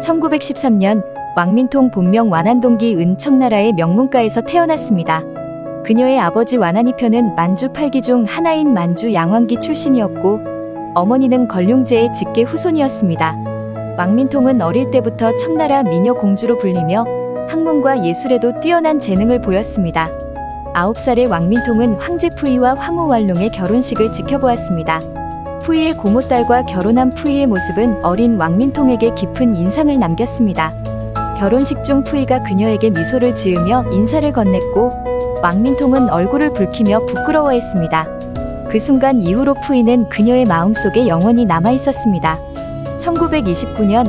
1913년 왕민통 본명 완안동기 은청나라의 명문가에서 태어났습니다. 그녀의 아버지 완안이표는 만주 8기 중 하나인 만주 양왕기 출신이었고 어머니는 걸륭제의 직계 후손이었습니다. 왕민통은 어릴 때부터 청나라 미녀 공주로 불리며 학문과 예술에도 뛰어난 재능을 보였습니다. 9살의 왕민통은 황제 푸이와 황후 완롱의 결혼식을 지켜보았습니다. 푸이의 고모딸과 결혼한 푸이의 모습은 어린 왕민통에게 깊은 인상을 남겼습니다. 결혼식 중 푸이가 그녀에게 미소를 지으며 인사를 건넸고 왕민통은 얼굴을 붉히며 부끄러워했습니다. 그 순간 이후로 푸이는 그녀의 마음속에 영원히 남아있었습니다. 1929년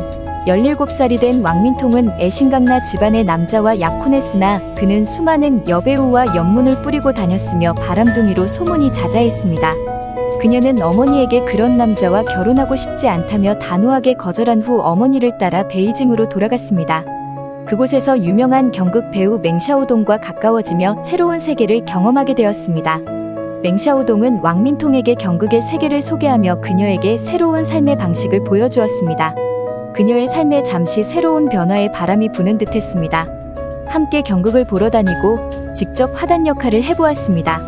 17살이 된 왕민통은 애신강나 집안의 남자와 약혼했으나 그는 수많은 여배우와 연문을 뿌리고 다녔으며 바람둥이로 소문이 자자했습니다. 그녀는 어머니에게 그런 남자와 결혼하고 싶지 않다며 단호하게 거절한 후 어머니를 따라 베이징으로 돌아갔습니다. 그곳에서 유명한 경극 배우 맹샤오동과 가까워지며 새로운 세계를 경험하게 되었습니다. 맹샤오동은 왕민통에게 경극의 세계를 소개하며 그녀에게 새로운 삶의 방식을 보여주었습니다. 그녀의 삶에 잠시 새로운 변화의 바람이 부는 듯했습니다. 함께 경극을 보러 다니고 직접 화단 역할을 해보았습니다.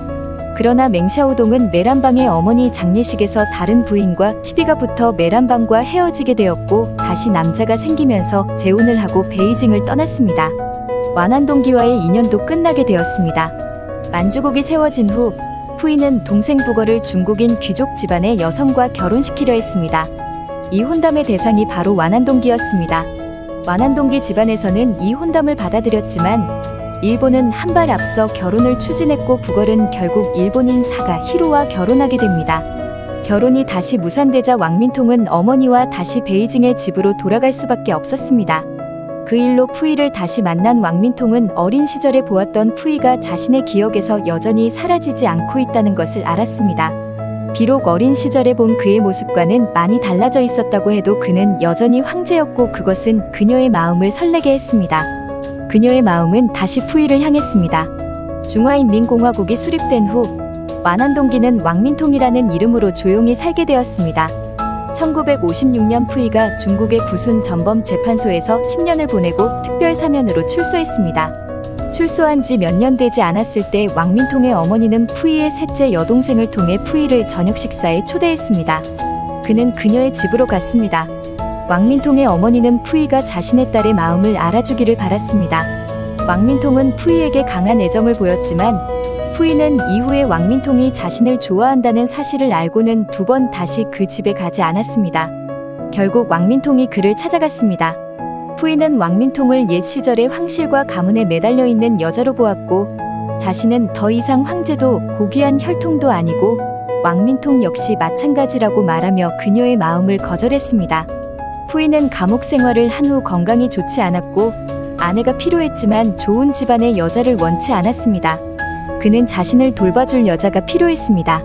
그러나 맹샤오동은 메란방의 어머니 장례식에서 다른 부인과 시비가 붙어 메란방과 헤어지게 되었고 다시 남자가 생기면서 재혼을 하고 베이징을 떠났습니다. 완안동기와의 인연도 끝나게 되었습니다. 만주국이 세워진 후 푸이는 동생 부거를 중국인 귀족 집안의 여성과 결혼시키려 했습니다. 이 혼담의 대상이 바로 완안동기였습니다. 완안동기 집안에서는 이 혼담을 받아들였지만 일본은 한 발 앞서 결혼을 추진했고 부걸은 결국 일본인 사가 히로와 결혼하게 됩니다. 결혼이 다시 무산되자 왕민통은 어머니와 다시 베이징의 집으로 돌아갈 수밖에 없었습니다. 그 일로 푸이를 다시 만난 왕민통은 어린 시절에 보았던 푸이가 자신의 기억에서 여전히 사라지지 않고 있다는 것을 알았습니다. 비록 어린 시절에 본 그의 모습과는 많이 달라져 있었다고 해도 그는 여전히 황제였고 그것은 그녀의 마음을 설레게 했습니다. 그녀의 마음은 다시 푸이를 향했습니다. 중화인민공화국이 수립된 후 완안동기는 왕민통이라는 이름으로 조용히 살게 되었습니다. 1956년 푸이가 중국의 부순 전범재판소에서 10년을 보내고 특별사면으로 출소했습니다. 출소한 지 몇 년 되지 않았을 때 왕민통의 어머니는 푸이의 셋째 여동생을 통해 푸이를 저녁 식사에 초대했습니다. 그는 그녀의 집으로 갔습니다. 왕민통의 어머니는 푸이가 자신의 딸의 마음을 알아주기를 바랐습니다. 왕민통은 푸이에게 강한 애정을 보였지만 푸이는 이후에 왕민통이 자신을 좋아한다는 사실을 알고는 2번 다시 그 집에 가지 않았습니다. 결국 왕민통이 그를 찾아갔습니다. 푸이는 왕민통을 옛 시절의 황실과 가문에 매달려 있는 여자로 보았고 자신은 더 이상 황제도 고귀한 혈통도 아니고 왕민통 역시 마찬가지라고 말하며 그녀의 마음을 거절했습니다. 푸이는 감옥 생활을 한 후 건강이 좋지 않았고 아내가 필요했지만 좋은 집안의 여자를 원치 않았습니다. 그는 자신을 돌봐줄 여자가 필요했습니다.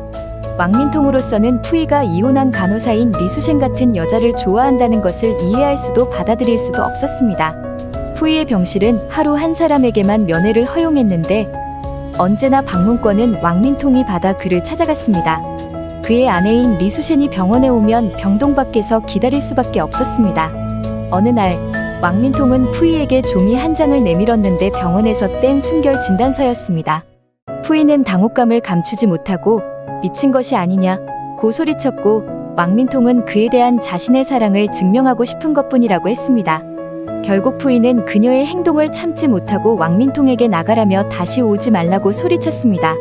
왕민통으로서는 푸이가 이혼한 간호사인 리수셴 같은 여자를 좋아한다는 것을 이해할 수도 받아들일 수도 없었습니다. 푸이의 병실은 하루 한 사람에게만 면회를 허용했는데 언제나 방문권은 왕민통이 받아 그를 찾아갔습니다. 그의 아내인 리수셴이 병원에 오면 병동 밖에서 기다릴 수밖에 없었습니다. 어느 날 왕민통은 푸이에게 종이 한 장을 내밀었는데 병원에서 뗀 순결 진단서였습니다. 푸이는 당혹감을 감추지 못하고 미친 것이 아니냐고 소리쳤고 왕민통은 그에 대한 자신의 사랑을 증명하고 싶은 것뿐이라고 했습니다. 결국 푸이는 그녀의 행동을 참지 못하고 왕민통에게 나가라며 다시 오지 말라고 소리쳤습니다.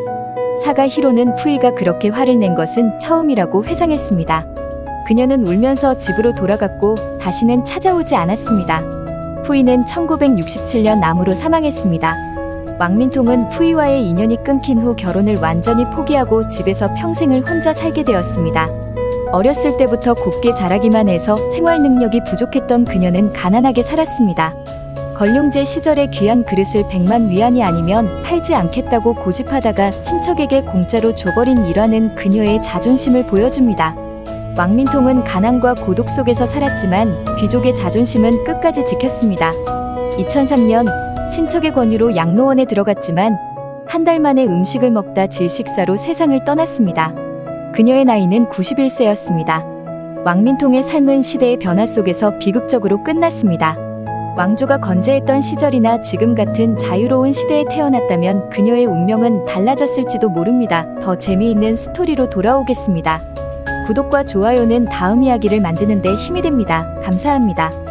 사가 히로는 푸이가 그렇게 화를 낸 것은 처음이라고 회상했습니다. 그녀는 울면서 집으로 돌아갔고 다시는 찾아오지 않았습니다. 푸이는 1967년 암으로 사망했습니다. 왕민통은 푸이와의 인연이 끊긴 후 결혼을 완전히 포기하고 집에서 평생을 혼자 살게 되었습니다. 어렸을 때부터 곱게 자라기만 해서 생활 능력이 부족했던 그녀는 가난하게 살았습니다. 걸륭제 시절에 귀한 그릇을 100만 위안이 아니면 팔지 않겠다고 고집하다가 친척에게 공짜로 줘버린 일화는 그녀의 자존심을 보여줍니다. 왕민통은 가난과 고독 속에서 살았지만 귀족의 자존심은 끝까지 지켰습니다. 2003년 친척의 권유로 양로원에 들어갔지만 한 달 만에 음식을 먹다 질식사로 세상을 떠났습니다. 그녀의 나이는 91세였습니다. 왕민통의 삶은 시대의 변화 속에서 비극적으로 끝났습니다. 왕조가 건재했던 시절이나 지금 같은 자유로운 시대에 태어났다면 그녀의 운명은 달라졌을지도 모릅니다. 더 재미있는 스토리로 돌아오겠습니다. 구독과 좋아요는 다음 이야기를 만드는 데 힘이 됩니다. 감사합니다.